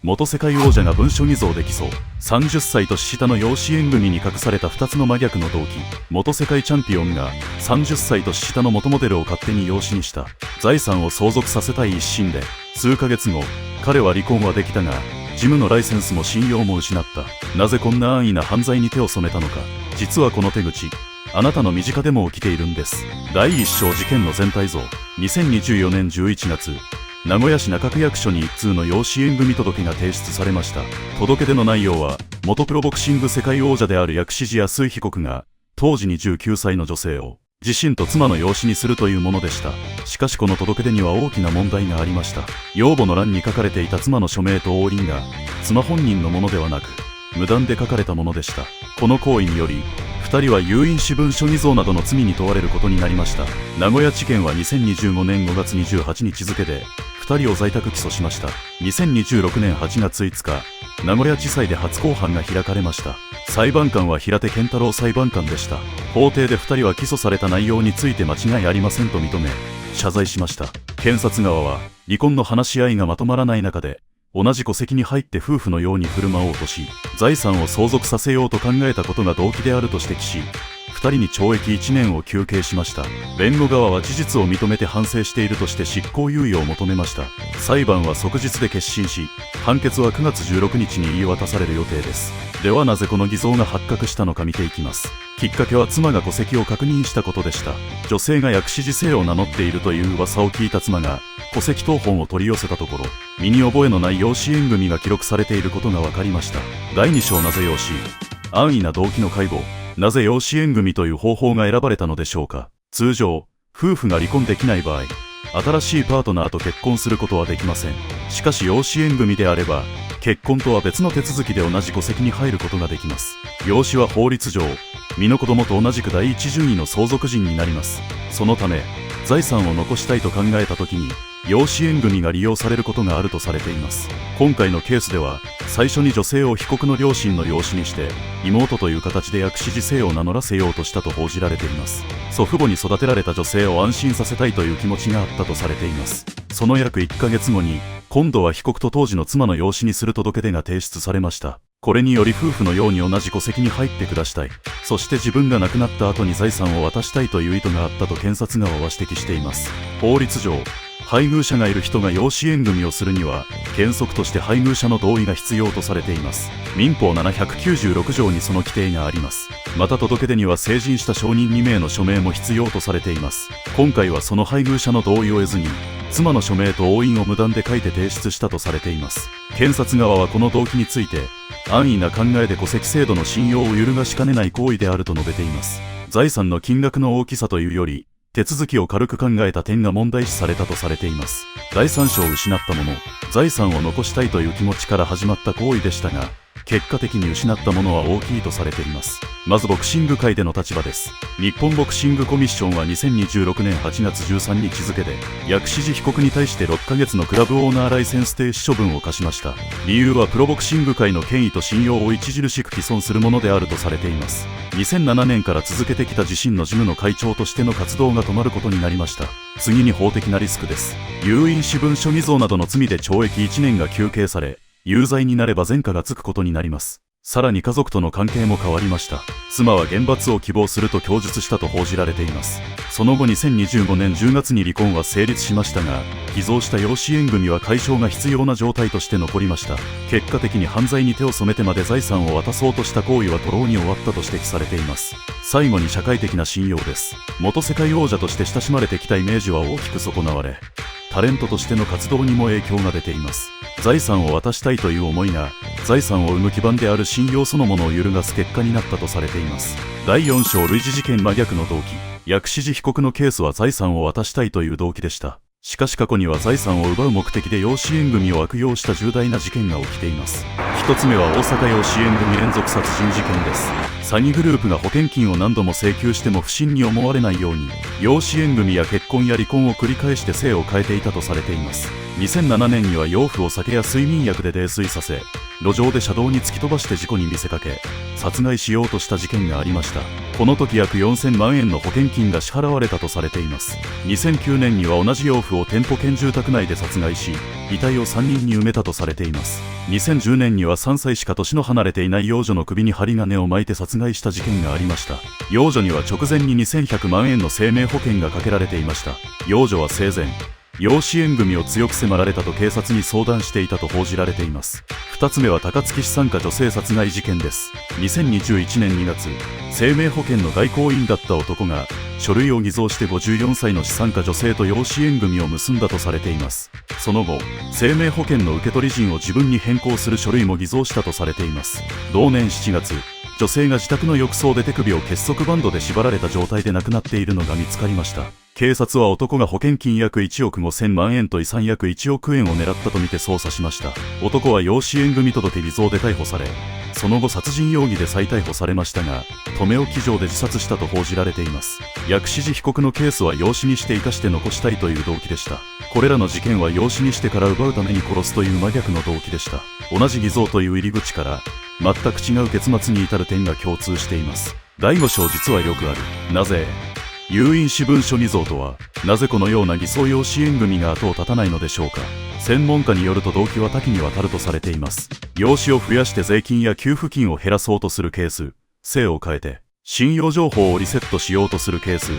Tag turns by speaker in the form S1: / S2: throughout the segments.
S1: 元世界王者が文書偽造で起訴。30歳年下の養子縁組に隠された2つの真逆の動機。元世界チャンピオンが30歳年下の元モデルを勝手に養子にした。財産を相続させたい一心で、数ヶ月後、彼は離婚はできたが、事務のライセンスも信用も失った。なぜこんな安易な犯罪に手を染めたのか。実はこの手口、あなたの身近でも起きているんです。第一章事件の全体像。2024年11月、名古屋市中区役所に一通の養子縁組届が提出されました。届け出の内容は、元プロボクシング世界王者である薬師寺康被告が、当時29歳の女性を、自身と妻の養子にするというものでした。しかしこの届け出には大きな問題がありました。養母の欄に書かれていた妻の署名と押印が、妻本人のものではなく、無断で書かれたものでした。この行為により、2人は有印私文書偽造などの罪に問われることになりました。名古屋地検は2025年5月28日付で、2人を在宅起訴しました。2026年8月5日、名古屋地裁で初公判が開かれました。裁判官は平手健太郎裁判官でした。法廷で2人は起訴された内容について間違いありませんと認め、謝罪しました。検察側は、離婚の話し合いがまとまらない中で、同じ戸籍に入って夫婦のように振る舞おうとし、財産を相続させようと考えたことが動機であると指摘し、2人に懲役1年を求刑しました。弁護側は事実を認めて反省しているとして執行猶予を求めました。裁判は即日で結審し、判決は9月16日に言い渡される予定です。ではなぜこの偽造が発覚したのか見ていきます。きっかけは妻が戸籍を確認したことでした。女性が薬師寺姓を名乗っているという噂を聞いた妻が、戸籍謄本を取り寄せたところ、身に覚えのない養子縁組が記録されていることが分かりました。第2章なぜ養子？安易な動機の解剖。なぜ養子縁組という方法が選ばれたのでしょうか。通常、夫婦が離婚できない場合、新しいパートナーと結婚することはできません。しかし養子縁組であれば、結婚とは別の手続きで同じ戸籍に入ることができます。養子は法律上、身の子供と同じく第一順位の相続人になります。そのため、財産を残したいと考えたときに、養子縁組が利用されることがあるとされています。今回のケースでは、最初に女性を被告の両親の養子にして、妹という形で薬師寺姓を名乗らせようとしたと報じられています。祖父母に育てられた女性を安心させたいという気持ちがあったとされています。その約1ヶ月後に、今度は被告と当時の妻の養子にする届け出が提出されました。これにより夫婦のように同じ戸籍に入って暮らしたい。そして自分が亡くなった後に財産を渡したいという意図があったと検察側は指摘しています。法律上、配偶者がいる人が養子縁組をするには、原則として配偶者の同意が必要とされています。民法796条にその規定があります。また届け出には成人した証人2名の署名も必要とされています。今回はその配偶者の同意を得ずに、妻の署名と押印を無断で書いて提出したとされています。検察側はこの動機について、安易な考えで戸籍制度の信用を揺るがしかねない行為であると述べています。財産の金額の大きさというより、手続きを軽く考えた点が問題視されたとされています。第三者を失ったもの、財産を残したいという気持ちから始まった行為でしたが、結果的に失ったものは大きいとされています。まずボクシング界での立場です。日本ボクシングコミッションは2026年8月13日付で、薬師寺被告に対して6ヶ月のクラブオーナーライセンス停止処分を課しました。理由はプロボクシング界の権威と信用を著しく毀損するものであるとされています。2007年から続けてきた自身の事務の会長としての活動が止まることになりました。次に法的なリスクです。有印私文書偽造などの罪で懲役1年が求刑され、有罪になれば前科がつくことになります。さらに家族との関係も変わりました。妻は厳罰を希望すると供述したと報じられています。その後2025年10月に離婚は成立しましたが、偽造した養子縁組は解消が必要な状態として残りました。結果的に犯罪に手を染めてまで財産を渡そうとした行為は徒労に終わったと指摘されています。最後に社会的な信用です。元世界王者として親しまれてきたイメージは大きく損なわれ、タレントとしての活動にも影響が出ています。財産を渡したいという思いが、財産を生む基盤である信用そのものを揺るがす結果になったとされています。第4章類似事件真逆の動機。薬師寺被告のケースは財産を渡したいという動機でした。しかし過去には財産を奪う目的で養子縁組を悪用した重大な事件が起きています。一つ目は大阪養子縁組連続殺人事件です。詐欺グループが保険金を何度も請求しても不審に思われないように、養子縁組や結婚や離婚を繰り返して姓を変えていたとされています。2007年には養父を酒や睡眠薬で泥酔させ、路上で車道に突き飛ばして事故に見せかけ殺害しようとした事件がありました。この時約4000万円の保険金が支払われたとされています。2009年には同じ養父を店舗兼住宅内で殺害し遺体を3人に埋めたとされています。2010年には3歳しか年の離れていない養女の首に針金を巻いて殺害した事件がありました。養女には直前に2100万円の生命保険がかけられていました。養女は生前養子縁組を強く迫られたと警察に相談していたと報じられています。2つ目は高槻資産家女性殺害事件です。2021年2月、生命保険の外交員だった男が書類を偽造して54歳の資産家女性と養子縁組を結んだとされています。その後、生命保険の受取人を自分に変更する書類も偽造したとされています。同年7月、女性が自宅の浴槽で手首を結束バンドで縛られた状態で亡くなっているのが見つかりました。警察は男が保険金約1億5000万円と遺産約1億円を狙ったとみて捜査しました。男は養子縁組届偽造で逮捕され、その後殺人容疑で再逮捕されましたが、留め置き状で自殺したと報じられています。薬師寺被告のケースは養子にして生かして残したいという動機でした。これらの事件は養子にしてから奪うために殺すという真逆の動機でした。同じ偽造という入り口から全く違う結末に至る点が共通しています。第5章実はよくある。なぜ有印私文書偽造とは、なぜこのような偽装養子縁組が後を絶たないのでしょうか。専門家によると動機は多岐にわたるとされています。養子を増やして税金や給付金を減らそうとするケース、姓を変えて信用情報をリセットしようとするケース、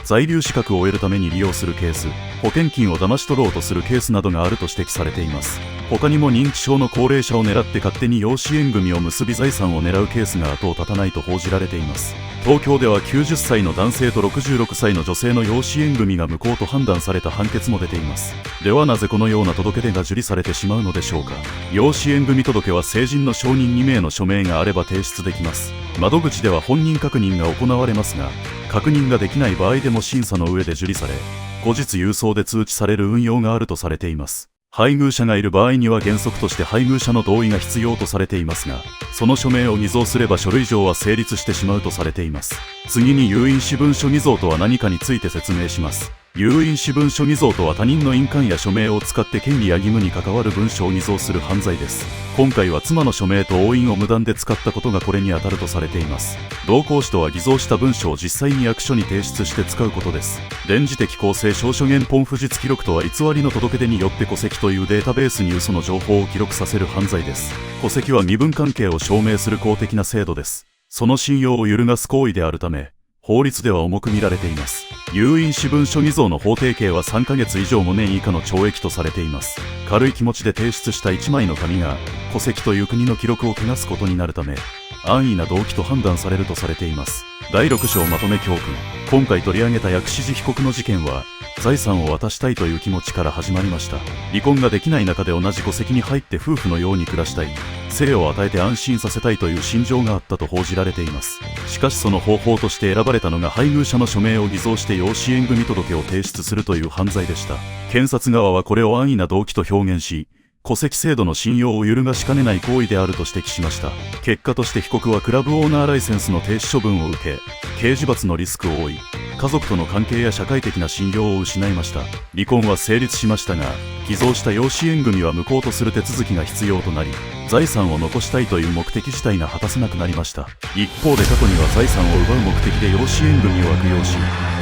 S1: 在留資格を得るために利用するケース、保険金を騙し取ろうとするケースなどがあると指摘されています。他にも認知症の高齢者を狙って勝手に養子縁組を結び財産を狙うケースが後を絶たないと報じられています。東京では90歳の男性と66歳の女性の養子縁組が無効と判断された判決も出ています。ではなぜこのような届け出が受理されてしまうのでしょうか。養子縁組届は成人の証人2名の署名があれば提出できます。窓口では本人確認が行われますが、確認ができない場合でも審査の上で受理され、後日郵送で通知される運用があるとされています。配偶者がいる場合には原則として配偶者の同意が必要とされていますが、その署名を偽造すれば書類上は成立してしまうとされています。次に有印私文書偽造とは何かについて説明します。有印私文書偽造とは他人の印鑑や署名を使って権利や義務に関わる文書を偽造する犯罪です。今回は妻の署名と押印を無断で使ったことがこれに当たるとされています。同行使とは偽造した文書を実際に役所に提出して使うことです。電磁的公正証書原本不実記録とは偽りの届け出によって戸籍というデータベースに嘘の情報を記録させる犯罪です。戸籍は身分関係を証明する公的な制度です。その信用を揺るがす行為であるため、法律では重く見られています。有印私文書偽造の法定刑は3ヶ月以上5年以下の懲役とされています。軽い気持ちで提出した1枚の紙が戸籍という国の記録を汚すことになるため、安易な動機と判断されるとされています。第6章まとめ教訓。今回取り上げた薬師寺被告の事件は、財産を渡したいという気持ちから始まりました。離婚ができない中で同じ戸籍に入って夫婦のように暮らしたい、生を与えて安心させたいという心情があったと報じられています。しかしその方法として選ばれたのが配偶者の署名を偽造して養子縁組届を提出するという犯罪でした。検察側はこれを安易な動機と表現し、戸籍制度の信用を揺るがしかねない行為であると指摘しました。結果として被告はクラブオーナーライセンスの停止処分を受け、刑事罰のリスクを負い、家族との関係や社会的な信用を失いました。離婚は成立しましたが、偽造した養子縁組は無効とする手続きが必要となり、財産を残したいという目的自体が果たせなくなりました。一方で過去には財産を奪う目的で養子縁組を悪用し、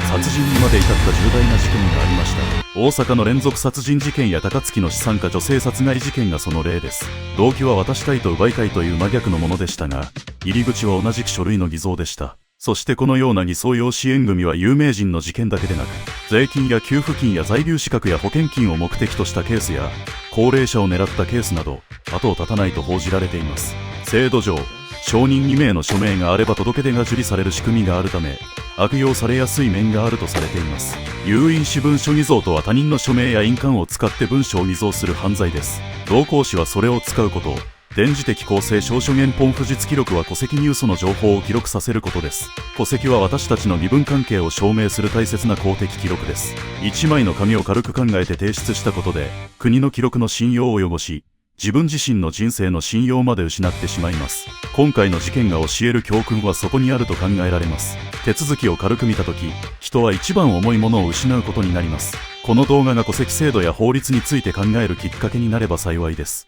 S1: 殺人にまで至った重大な事件がありました。大阪の連続殺人事件や高槻の資産家女性殺害事件がその例です。動機は渡したいと奪いたいという真逆のものでしたが、入り口は同じく書類の偽造でした。そしてこのような偽装養子縁組は有名人の事件だけでなく、税金や給付金や在留資格や保険金を目的としたケースや、高齢者を狙ったケースなど、後を絶たないと報じられています。制度上、証人2名の署名があれば届け出が受理される仕組みがあるため、悪用されやすい面があるとされています。有印私文書偽造とは他人の署名や印鑑を使って文書を偽造する犯罪です。同行使はそれを使うこと、電磁的公正証書原本不実記録は戸籍に嘘の情報を記録させることです。戸籍は私たちの身分関係を証明する大切な公的記録です。1枚の紙を軽く考えて提出したことで、国の記録の信用を汚し、自分自身の人生の信用まで失ってしまいます。今回の事件が教える教訓はそこにあると考えられます。手続きを軽く見たとき、人は一番重いものを失うことになります。この動画が戸籍制度や法律について考えるきっかけになれば幸いです。